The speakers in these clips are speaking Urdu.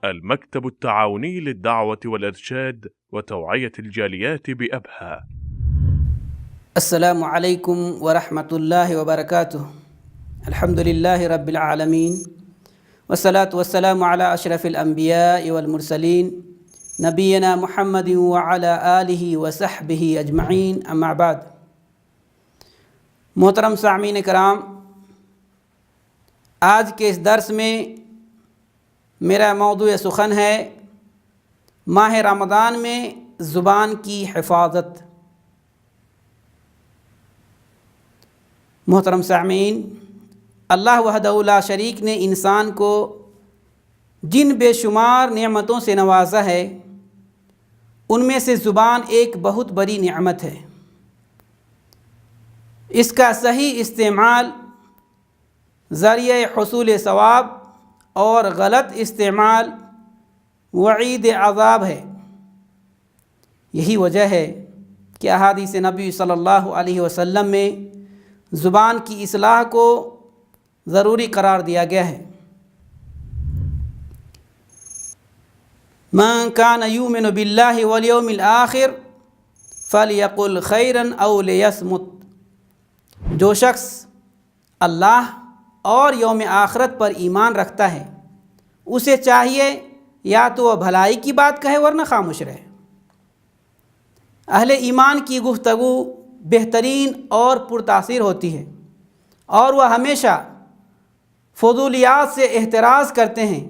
المكتب التعاوني للدعوة والإرشاد وتوعية الجاليات بأبها. السلام علیکم ورحمۃ اللہ وبرکاتہ. الحمد للہ رب العالمین والصلاة والسلام علی اشرف الانبیاء والمرسلین نبینا محمد وعلی آلہ وصحبہ اجمعین، اما بعد. محترم سامعین کرام، آج کے اس درس میں میرا موضوع سخن ہے ماہ رمضان میں زبان کی حفاظت. محترم سامعین، اللہ وحدہ لا شریک نے انسان کو جن بے شمار نعمتوں سے نوازا ہے، ان میں سے زبان ایک بہت بڑی نعمت ہے. اس کا صحیح استعمال ذریعہ حصول ثواب اور غلط استعمال وعید عذاب ہے. یہی وجہ ہے کہ احادیث نبی صلی اللہ علیہ وسلم میں زبان کی اصلاح کو ضروری قرار دیا گیا ہے. من کان یؤمن باللہ والیوم الآخر فلیقل خیرا او لیصمت. جو شخص اللہ اور یوم آخرت پر ایمان رکھتا ہے، اسے چاہیے یا تو وہ بھلائی کی بات کہے ورنہ خاموش رہے. اہل ایمان کی گفتگو بہترین اور پرتاثیر ہوتی ہے، اور وہ ہمیشہ فضولیات سے احتراز کرتے ہیں،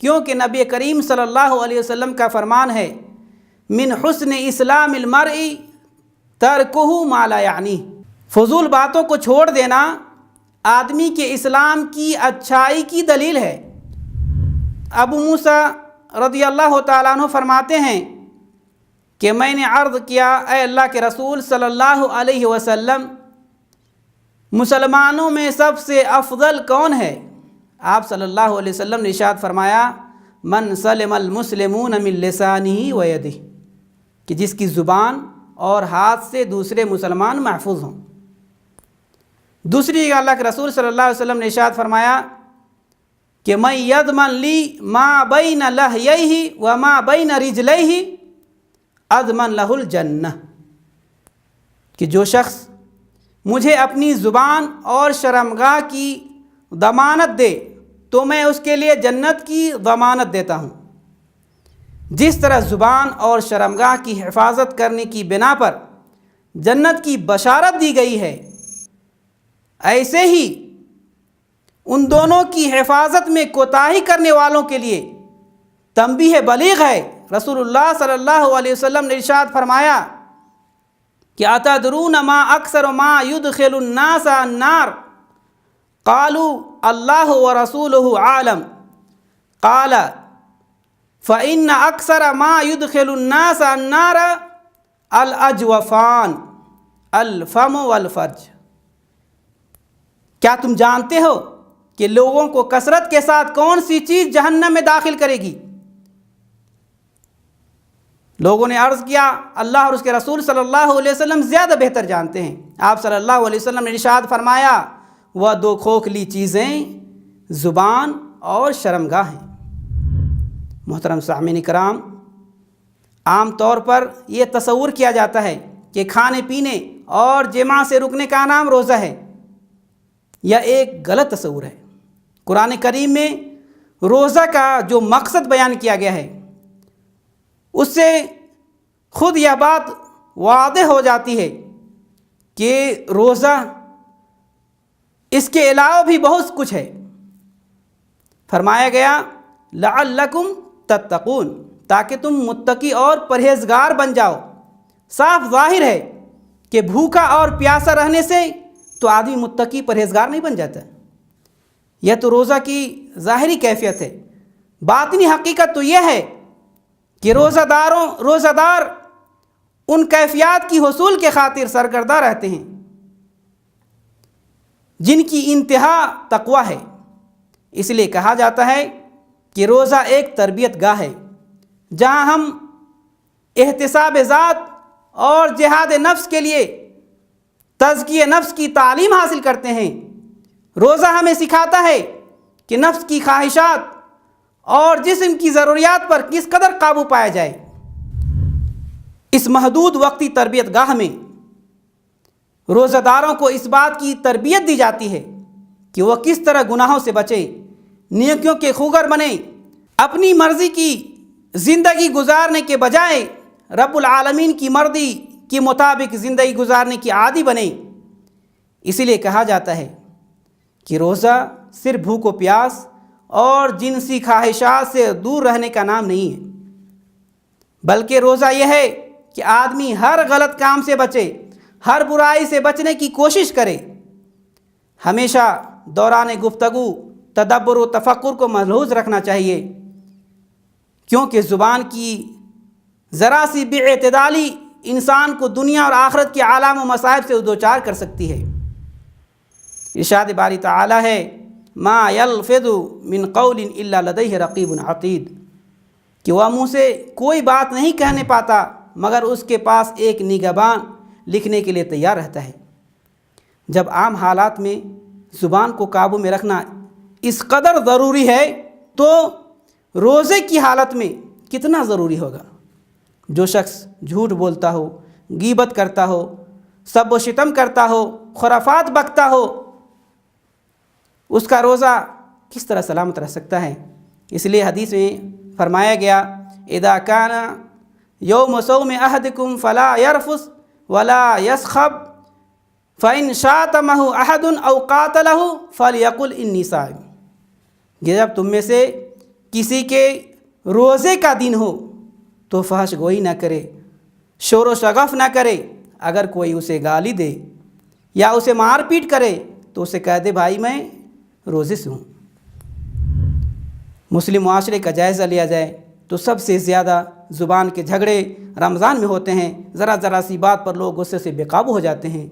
کیونکہ نبی کریم صلی اللہ علیہ وسلم کا فرمان ہے من حسن اسلام المرء ترکہ ما لا یعنی. فضول باتوں کو چھوڑ دینا آدمی کے اسلام کی اچھائی کی دلیل ہے. ابو موسیٰ رضی اللہ تعالیٰ عنہ فرماتے ہیں کہ میں نے عرض کیا، اے اللہ کے رسول صلی اللہ علیہ وسلم، مسلمانوں میں سب سے افضل کون ہے؟ آپ صلی اللہ علیہ وسلم نے ارشاد فرمایا من سلم المسلمون من لسانہ و یدہ، کہ جس کی زبان اور ہاتھ سے دوسرے مسلمان محفوظ ہوں. دوسری جگہ اللہ کے رسول صلی اللہ علیہ وسلم نے ارشاد فرمایا کہ من یضمن لی ما بین لحییہ و ما بین رجلیہ اضمن لہ الجنہ، کہ جو شخص مجھے اپنی زبان اور شرمگاہ کی ضمانت دے تو میں اس کے لیے جنت کی ضمانت دیتا ہوں. جس طرح زبان اور شرمگاہ کی حفاظت کرنے کی بنا پر جنت کی بشارت دی گئی ہے، ایسے ہی ان دونوں کی حفاظت میں کوتاہی کرنے والوں کے لیے تنبیہ بلیغ ہے. رسول اللہ صلی اللہ علیہ وسلم نے ارشاد فرمایا کہ اتدرون ما اکثر ما يدخل الناس النار قالوا اللہ ورسولہ عالم قال فإن اکثر ما يدخل الناس النار الاجوفان الفم والفرج. کیا تم جانتے ہو کہ لوگوں کو کثرت کے ساتھ کون سی چیز جہنم میں داخل کرے گی؟ لوگوں نے عرض کیا اللہ اور اس کے رسول صلی اللہ علیہ وسلم زیادہ بہتر جانتے ہیں. آپ صلی اللہ علیہ وسلم نے ارشاد فرمایا وہ دو کھوکھلی چیزیں زبان اور شرمگاہ ہیں. محترم سامعین کرام، عام طور پر یہ تصور کیا جاتا ہے کہ کھانے پینے اور جماع سے رکنے کا نام روزہ ہے. یہ ایک غلط تصور ہے. قرآن کریم میں روزہ کا جو مقصد بیان کیا گیا ہے، اس سے خود یہ بات واضح ہو جاتی ہے کہ روزہ اس کے علاوہ بھی بہت کچھ ہے. فرمایا گیا لعلکم تتقون، تاکہ تم متقی اور پرہیزگار بن جاؤ. صاف ظاہر ہے کہ بھوکا اور پیاسا رہنے سے تو آدمی متقی پرہیزگار نہیں بن جاتا. یہ تو روزہ کی ظاہری کیفیت ہے. باطنی حقیقت تو یہ ہے کہ روزہ دار ان کیفیات کی حصول کے خاطر سرگردہ رہتے ہیں جن کی انتہا تقویٰ ہے. اس لیے کہا جاتا ہے کہ روزہ ایک تربیت گاہ ہے جہاں ہم احتساب ذات اور جہاد نفس کے لیے تزکیہ نفس کی تعلیم حاصل کرتے ہیں. روزہ ہمیں سکھاتا ہے کہ نفس کی خواہشات اور جسم کی ضروریات پر کس قدر قابو پایا جائے۔ اس محدود وقتی تربیت گاہ میں روزہ داروں کو اس بات کی تربیت دی جاتی ہے کہ وہ کس طرح گناہوں سے بچے، نیکیوں کے خوگر بنے، اپنی مرضی کی زندگی گزارنے کے بجائے رب العالمین کی مرضی کے مطابق زندگی گزارنے کی عادی بنے۔ اسی لیے کہا جاتا ہے کہ روزہ صرف بھوک و پیاس اور جنسی خواہشات سے دور رہنے کا نام نہیں ہے، بلکہ روزہ یہ ہے کہ آدمی ہر غلط کام سے بچے، ہر برائی سے بچنے کی کوشش کرے۔ ہمیشہ دوران گفتگو تدبر و تفکر کو ملحوظ رکھنا چاہیے، کیونکہ زبان کی ذرا سی بے اعتدالی انسان کو دنیا اور آخرت کے آلام و مصائب سے دوچار کر سکتی ہے۔ ارشاد باری تعالی ہے، ما یلفظ من قول الا لدیہ رقیب عتید، کہ وہ منہ سے کوئی بات نہیں کہنے پاتا مگر اس کے پاس ایک نگہبان لکھنے کے لیے تیار رہتا ہے۔ جب عام حالات میں زبان کو قابو میں رکھنا اس قدر ضروری ہے تو روزے کی حالت میں کتنا ضروری ہوگا۔ جو شخص جھوٹ بولتا ہو، غیبت کرتا ہو، سب و شتم کرتا ہو، خرافات بکتا ہو، اس کا روزہ کس طرح سلامت رہ سکتا ہے؟ اس لیے حدیث میں فرمایا گیا، اذا کان یوم صوم احدکم فلا یرفث ولا یسخب فإن شاتمہ احد او قاتلہ فلیقل انی صائم۔ کہ جب تم میں سے کسی کے روزے کا دن ہو تو فحش گوئی نہ کرے، شور و شغف نہ کرے۔ اگر کوئی اسے گالی دے یا اسے مار پیٹ کرے تو اسے کہہ دے بھائی میں روزے سے ہوں۔ مسلم معاشرے کا جائزہ لیا جائے تو سب سے زیادہ زبان کے جھگڑے رمضان میں ہوتے ہیں۔ ذرا ذرا سی بات پر لوگ غصے سے بے قابو ہو جاتے ہیں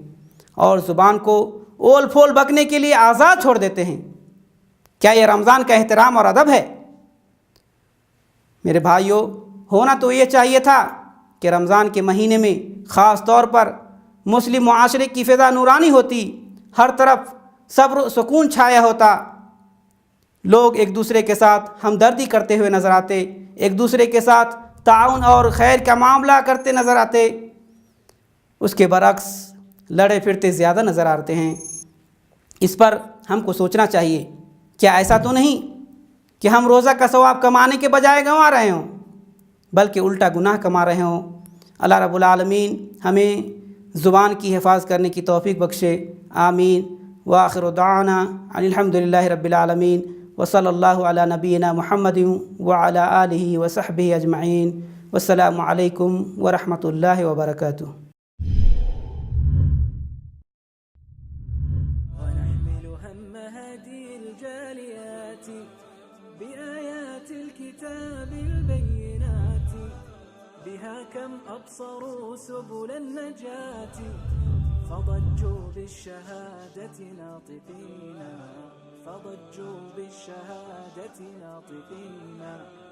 اور زبان کو اول پھول بکنے کے لیے آزاد چھوڑ دیتے ہیں۔ کیا یہ رمضان کا احترام اور ادب ہے؟ میرے بھائیوں، ہونا تو یہ چاہیے تھا کہ رمضان کے مہینے میں خاص طور پر مسلم معاشرے کی فضا نورانی ہوتی، ہر طرف صبر و سکون چھایا ہوتا، لوگ ایک دوسرے کے ساتھ ہمدردی کرتے ہوئے نظر آتے، ایک دوسرے کے ساتھ تعاون اور خیر کا معاملہ کرتے نظر آتے۔ اس کے برعکس لڑے پھرتے زیادہ نظر آتے ہیں۔ اس پر ہم کو سوچنا چاہیے، کیا ایسا تو نہیں کہ ہم روزہ کا ثواب کمانے کے بجائے گنوا رہے ہوں، بلکہ الٹا گناہ کما رہے ہوں؟ اللہ رب العالمین ہمیں زبان کی حفاظت کرنے کی توفیق بخشے، آمین۔ وآخر دعوانا ان الحمد للہ رب العالمین، وصلی اللہ علی نبینا محمد وعلی آلہ وصحبہ اجمعین، والسلام علیکم ورحمۃ اللہ وبرکاتہ۔ كم أبصروا سبل النجاة فضجوا بالشهادة ناطقين، فضجوا بالشهادة ناطقين.